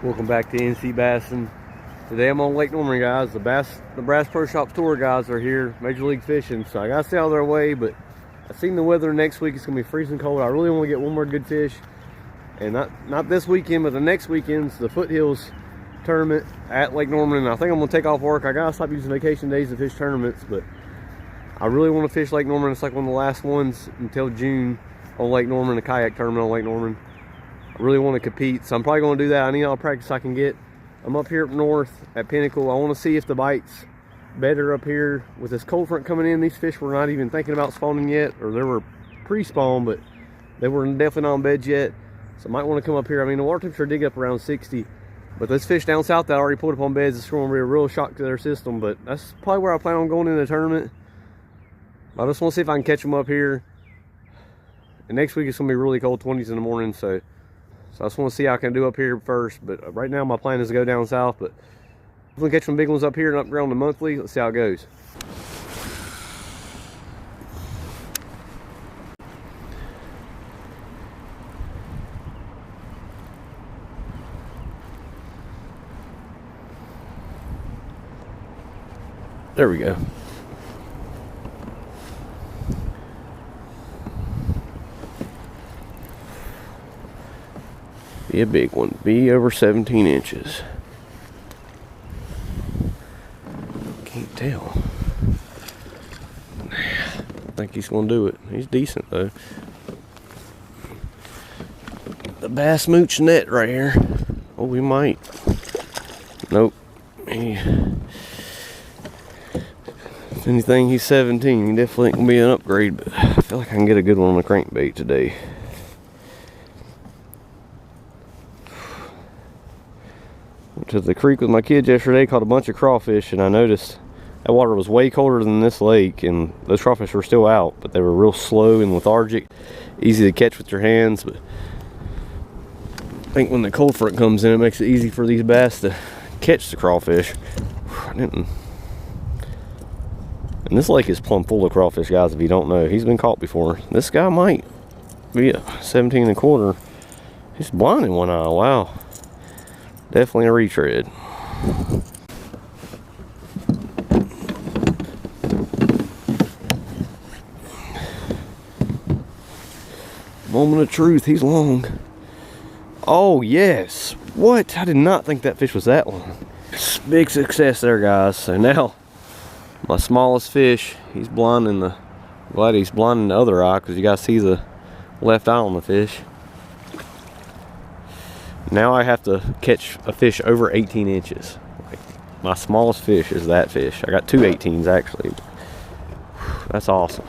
Welcome back to NC Bassing. Today I'm on Lake Norman, guys. The Brass Pro Shops tour guys are here, Major League Fishing. So I gotta stay out of their way, but I've seen the weather next week. It's gonna be freezing cold. I really want to get one more good fish, and not this weekend, but the next weekend's the Foothills tournament at Lake Norman. And I think I'm gonna take off work. I gotta stop using vacation days to fish tournaments, but I really want to fish Lake Norman. It's like one of the last ones until June on Lake Norman, the kayak tournament on Lake Norman. I really want to compete, so I'm probably going to do that. I need all the practice I can get. I'm up here up north at Pinnacle. I want to see if the bite's better up here. With this cold front coming in, these fish were not even thinking about spawning yet, or they were pre-spawn, but they were definitely not on beds yet. So I might want to come up here. I mean, the water temperature did get up around 60, but those fish down south that already pulled up on beds, it's going to be a real shock to their system. But that's probably where I plan on going in the tournament. I just want to see if I can catch them up here. And next week it's going to be really cold, 20s in the morning, so I just want to see how I can do up here first. But right now my plan is to go down south, but I'm going to catch some big ones up here and up around the monthly. Let's see how it goes. There we go. Be a big one. Be over 17 inches. Can't tell. I think he's going to do it. He's decent though. The bass mooch net right here. Oh, we might. Nope. If anything, he's 17. He definitely ain't going to be an upgrade, but I feel like I can get a good one on the crankbait today. To the creek with my kids yesterday, caught a bunch of crawfish, and I noticed that water was way colder than this lake, and those crawfish were still out, but they were real slow and lethargic, easy to catch with your hands. But I think when the cold front comes in, it makes it easy for these bass to catch the crawfish. And this lake is plumb full of crawfish, guys. If you don't know, he's been caught before. This guy might be a 17 1/4. He's blind in one eye. Wow. Definitely a retread. Moment of truth, he's long. Oh yes. What? I did not think that fish was that long. Big success there, guys. So now my smallest fish, he's blinding the, glad he's blinding the other eye, because you guys see the left eye on the fish. Now I have to catch a fish over 18 inches. Like, my smallest fish is that fish. I got two 18s actually. That's awesome.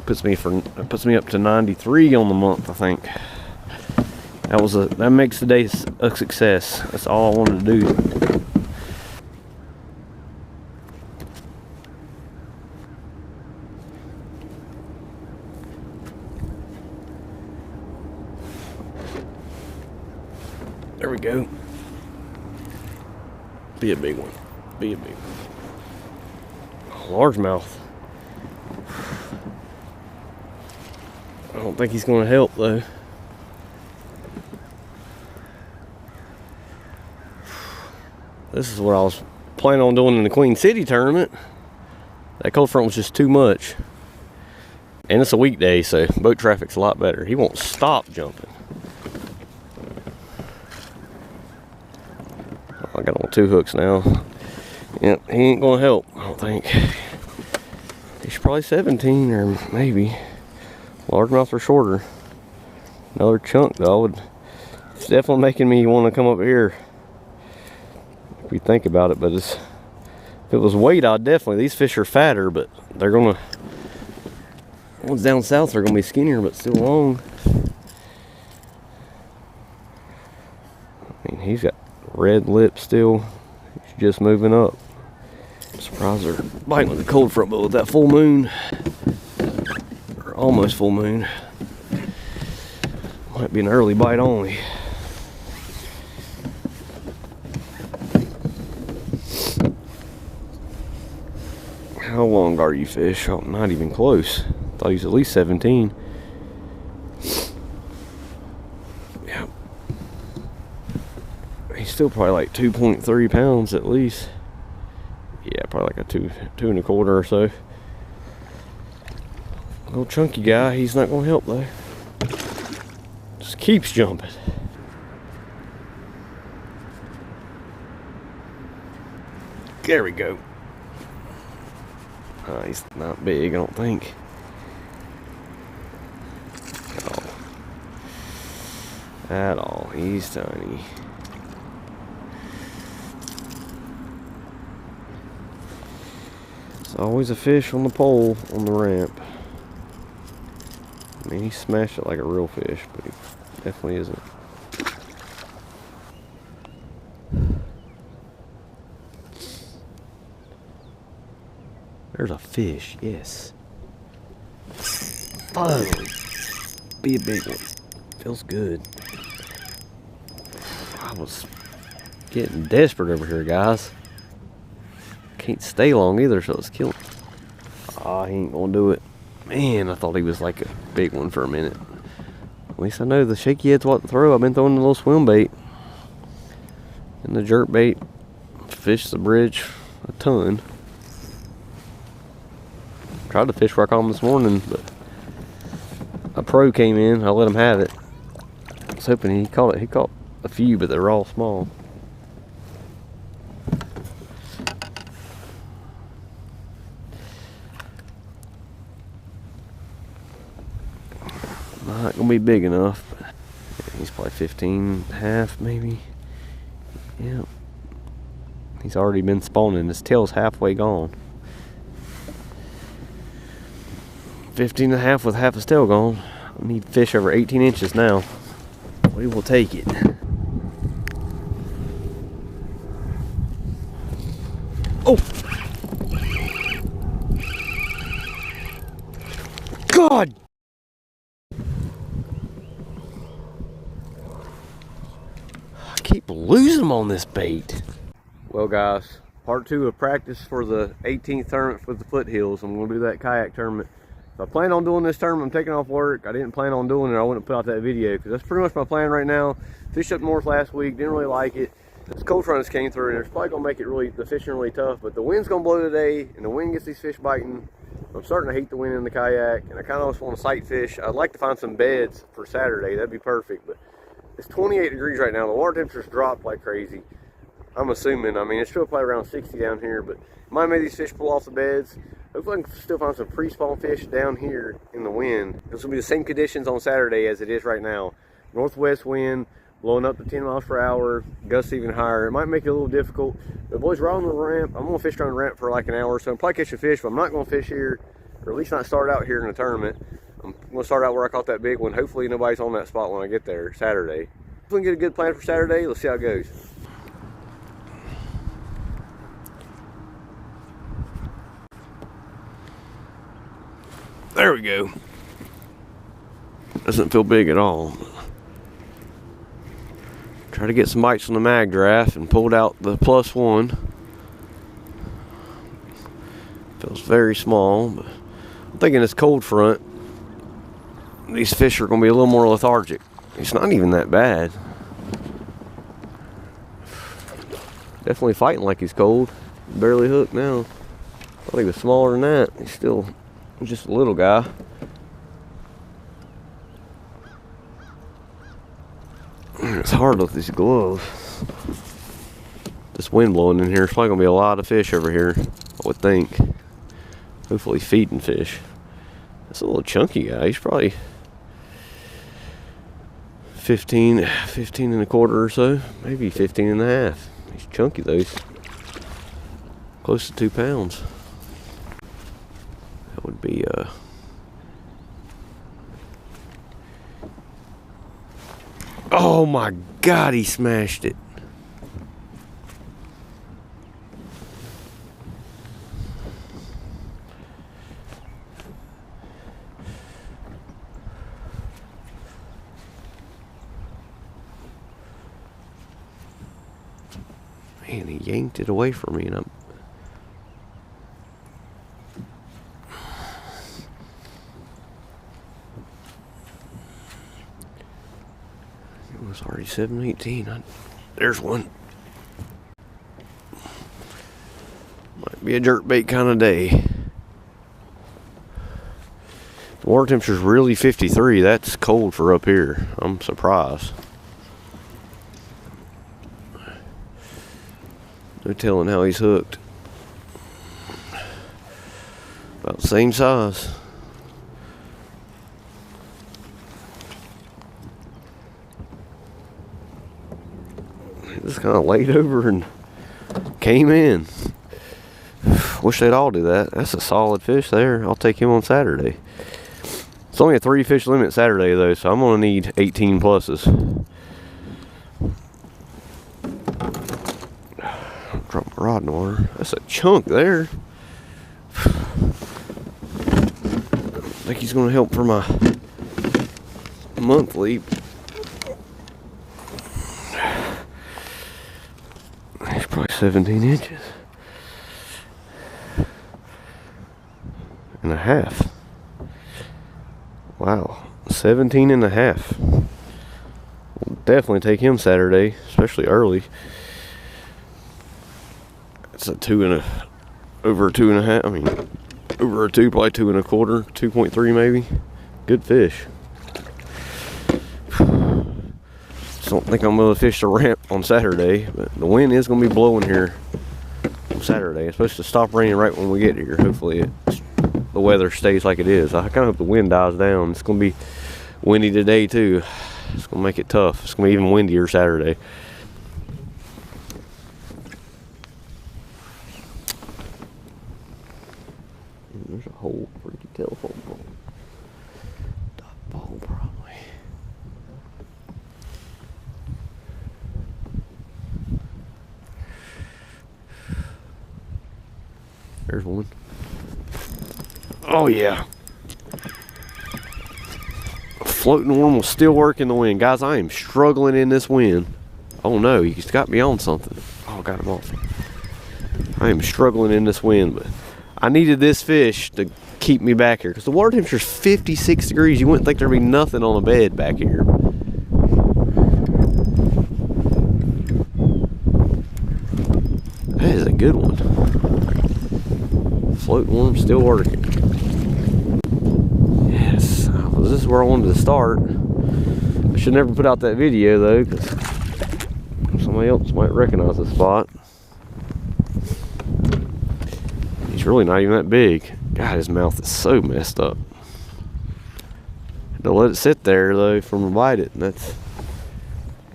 Puts me up to 93 on the month, I think. That makes the day a success. That's all I wanted to do. There we go. Be a big one. Be a big one. Largemouth. I don't think he's going to help though. This is what I was planning on doing in the Queen City tournament. That cold front was just too much. And it's a weekday, so boat traffic's a lot better. He won't stop jumping. I got on 2 hooks now. Yep, he ain't gonna help, I don't think. He's probably 17 or maybe. Largemouth or shorter. Another chunk though. It's definitely making me want to come up here. If you think about it, but if it was weight, I'd definitely. These fish are fatter, but they're gonna. Ones down south are gonna be skinnier, but still long. I mean, he's got red lips still. He's just moving up. I'm surprised they're biting with the cold front, but with that full moon, or almost full moon, might be an early bite only. How long are you, fish? Oh, not even close. Thought he was at least 17. Yeah. He's still probably like 2.3 pounds at least. Yeah, probably like a two and a quarter or so. Little chunky guy, he's not gonna help though. Just keeps jumping. There we go. He's not big, I don't think. At all. He's tiny. There's always a fish on the pole on the ramp. I mean, he smashed it like a real fish, but he definitely isn't. There's a fish, yes. Finally. Be a big one. Feels good. I was getting desperate over here, guys. Can't stay long either, so it's killing. Ah, he ain't gonna do it. Man, I thought he was like a big one for a minute. At least I know the shaky head's what to throw. I've been throwing the little swim bait and the jerk bait. Fished the bridge a ton. Tried to fish where I caught him this morning, but a pro came in. I let him have it. I was hoping he caught it. He caught a few, but they were all small. Not gonna be big enough. But he's probably 15 and a half, maybe. Yeah. He's already been spawning. His tail's halfway gone. 15 and a half with half his tail gone. I need fish over 18 inches now. We will take it. Oh! God! I keep losing them on this bait. Well, guys, part 2 of practice for the 18th tournament with the Foothills. I'm going to do that kayak tournament. If I plan on doing this tournament, I'm taking off work. I didn't plan on doing it. I wouldn't put out that video because that's pretty much my plan right now. Fished up north last week, didn't really like it. This cold front just came through and it's probably going to make it really, the fishing really tough. But the wind's going to blow today and the wind gets these fish biting. I'm starting to hate the wind in the kayak and I kind of just want to sight fish. I'd like to find some beds for Saturday. That'd be perfect. But it's 28 degrees right now. The water temperature's dropped like crazy. I'm assuming, I mean, it's still probably around 60 down here, but might make these fish pull off the beds. Hopefully I can still find some pre-spawn fish down here in the wind. This will be the same conditions on Saturday as it is right now. Northwest wind, blowing up to 10 miles per hour, gusts even higher. It might make it a little difficult. But boys, we're on the ramp. I'm gonna fish around the ramp for like an hour or so. I'm probably catch a fish, but I'm not gonna fish here, or at least not start out here in the tournament. I'm gonna start out where I caught that big one. Hopefully nobody's on that spot when I get there Saturday. If we can get a good plan for Saturday, let's see how it goes. There we go. Doesn't feel big at all. Try to get some bites on the mag draft and pulled out the +1. Feels very small, but I'm thinking this cold front, these fish are going to be a little more lethargic. It's not even that bad. Definitely fighting like he's cold. Barely hooked now. I thought he was smaller than that. He's still just a little guy. It's hard with these gloves. This wind blowing in here, it's probably gonna be a lot of fish over here, I would think. Hopefully feeding fish. That's a little chunky guy. He's probably 15 and a quarter or so, maybe 15 and a half. He's chunky though. He's close to 2 pounds. That would be oh my God, he smashed it. Man, he yanked it away from me and I'm it was already 7:18. There's one. Might be a jerkbait kind of day. The water temperature's really 53. That's cold for up here. I'm surprised. No telling how he's hooked. About the same size. Just kind of laid over and came in. Wish they'd all do that. That's a solid fish there. I'll take him on Saturday. It's only a 3 fish limit Saturday though, so I'm gonna need 18 pluses. Drop my rod in the water. That's a chunk there. I think he's gonna help for my monthly. He's probably 17 inches and a half. Wow, 17 and a half. We'll definitely take him Saturday, especially early. It's a over 2.5. I mean, over a 2, probably 2.25, 2.3 maybe. Good fish. Just don't think I'm gonna fish the ramp on Saturday, but the wind is gonna be blowing here on Saturday. It's supposed to stop raining right when we get here. Hopefully the weather stays like it is. I kind of hope the wind dies down. It's gonna be windy today too. It's gonna make it tough. It's gonna be even windier Saturday. There's a hole, freaky telephone pole. Dot ball probably. There's one. Oh yeah. Floating worm will still work in the wind. Guys, I am struggling in this wind. Oh no, he's got me on something. Oh, got him off. I am struggling in this wind, but I needed this fish to keep me back here because the water temperature is 56 degrees. You wouldn't think there'd be nothing on the bed back here. That is a good one. Floating worm still working. Yes, well, this is where I wanted to start. I should never put out that video though, because somebody else might recognize the spot. He's really not even that big. God, his mouth is so messed up. Had to let it sit there though from a bite it, and that's.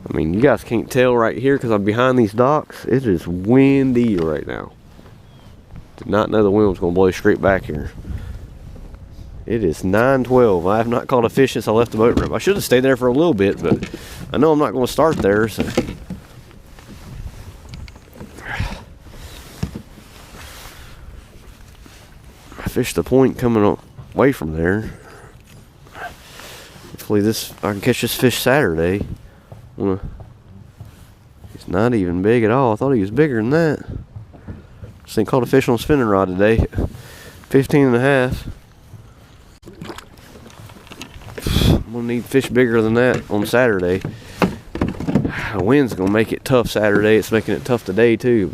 I mean, you guys can't tell right here because I'm behind these docks. It is windy right now. Did not know the wind was going to blow straight back here. It is 9:12. I have not caught a fish since I left the boat ramp. I should have stayed there for a little bit, but I know I'm not going to start there. So. I fished the point coming away from there. Hopefully I can catch this fish Saturday. He's not even big at all. I thought he was bigger than that. Just ain't caught a fish on a spinning rod today. 15 and a half. I'm gonna need fish bigger than that on Saturday. The wind's gonna make it tough Saturday. It's making it tough today too.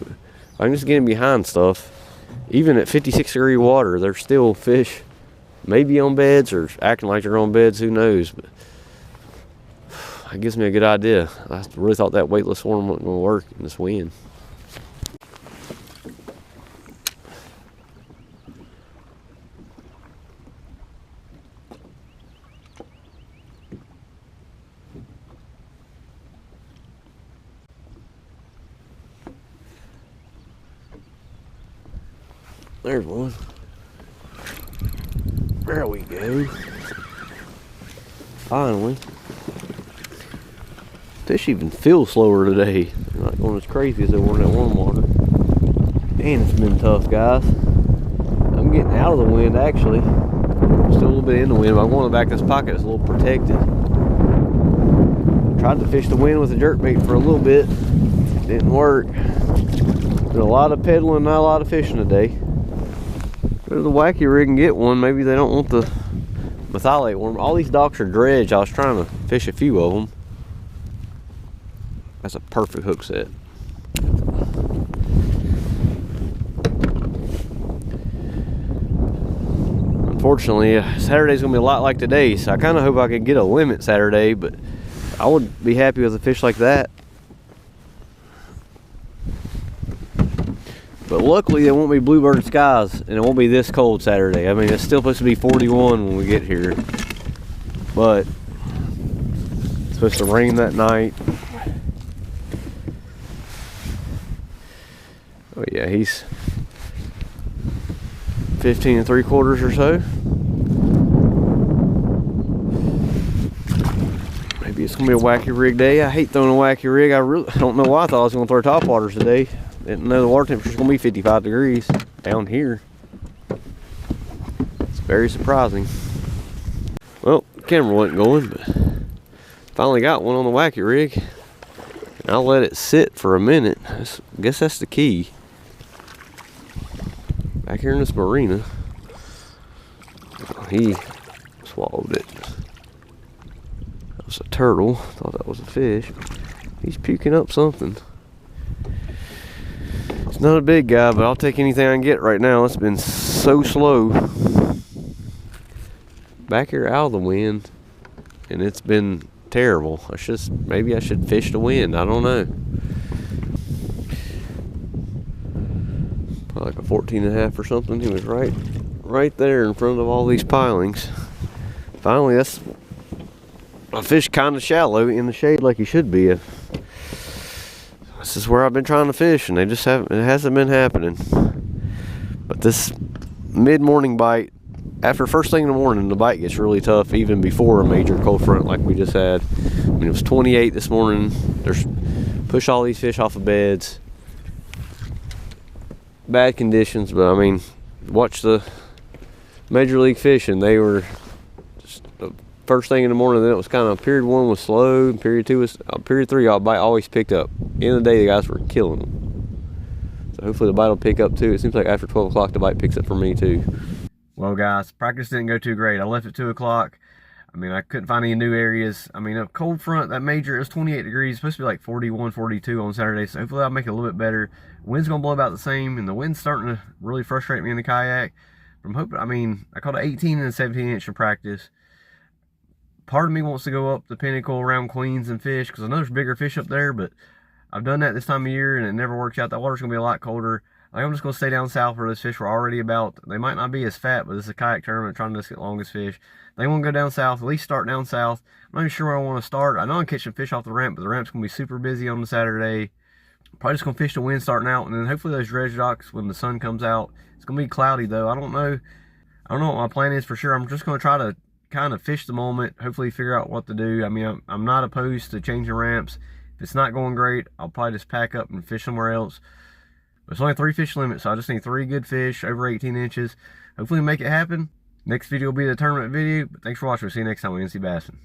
But I'm just getting behind stuff. Even at 56 degree water, there's still fish maybe on beds or acting like they're on beds. Who knows? But that gives me a good idea. I really thought that weightless worm wasn't gonna work in this wind. There's one. There we go. Finally. Fish even feel slower today. They're not going as crazy as they were in that warm water. Man, it's been tough, guys. I'm getting out of the wind, actually. Still a little bit in the wind, but I'm going back this pocket. It's a little protected. Tried to fish the wind with a jerkbait for a little bit. Didn't work. Did a lot of pedaling, not a lot of fishing today. Go to the wacky rig and get one. Maybe they don't want the methylate worm. All these docks are dredged. I was trying to fish a few of them. That's a perfect hook set. Unfortunately, Saturday's gonna be a lot like today, so I kind of hope I can get a limit Saturday, but I would be happy with a fish like that. But luckily, there won't be bluebird skies, and it won't be this cold Saturday. I mean, it's still supposed to be 41 when we get here, but it's supposed to rain that night. Oh yeah, he's 15 3/4 or so. Maybe it's gonna be a wacky rig day. I hate throwing a wacky rig. I don't know why I thought I was gonna throw top waters today. Didn't know the water temperature's gonna be 55 degrees down here. It's very surprising. Well, the camera wasn't going, but finally got one on the wacky rig. And I'll let it sit for a minute. I guess that's the key. Back here in this marina. He swallowed it. That was a turtle. Thought that was a fish. He's puking up something. It's not a big guy, but I'll take anything I can get right now. It's been so slow. Back here out of the wind, and it's been terrible. Maybe I should fish the wind. I don't know. Probably like a 14.5 or something. He was right there in front of all these pilings. Finally, that's a fish kind of shallow in the shade like he should be. This is where I've been trying to fish, and it hasn't been happening. But this mid-morning bite, after first thing in the morning, the bite gets really tough even before a major cold front like we just had. I mean, it was 28 this morning. Push all these fish off of beds. Bad conditions, but I mean, watch the Major League Fishing. They were just the first thing in the morning. Then it was kind of period 1 was slow, and period 2 was period 3. Bite always picked up. At the end of the day, the guys were killing them. So hopefully the bite will pick up too. It seems like after 12 o'clock the bite picks up for me too. Well, guys, practice didn't go too great. I left at 2 o'clock. I mean, I couldn't find any new areas. I mean, a cold front, that major, it was 28 degrees. It's supposed to be like 41, 42 on Saturday, so hopefully I'll make it a little bit better. Wind's going to blow about the same, and the wind's starting to really frustrate me in the kayak. I'm hoping, I mean, I caught an 18 and a 17 inch in practice. Part of me wants to go up the pinnacle around Queens and fish, because I know there's bigger fish up there, but I've done that this time of year, and it never works out. That water's going to be a lot colder. I'm just going to stay down south where those fish were already about. They might not be as fat, but this is a kayak tournament trying to get longest fish. They want to go down south, at least start down south. I'm not even sure where I want to start. I know I'm catching fish off the ramp, but the ramp's going to be super busy on the Saturday. Probably just going to fish the wind starting out, and then hopefully those dredge docks when the sun comes out. It's going to be cloudy, though. I don't know what my plan is for sure. I'm just going to try to kind of fish the moment, hopefully figure out what to do. I mean, I'm not opposed to changing ramps. If it's not going great, I'll probably just pack up and fish somewhere else. But it's only 3 fish limit, so I just need 3 good fish over 18 inches. Hopefully make it happen. Next video will be the tournament video. But thanks for watching. We'll see you next time on NC Bassing.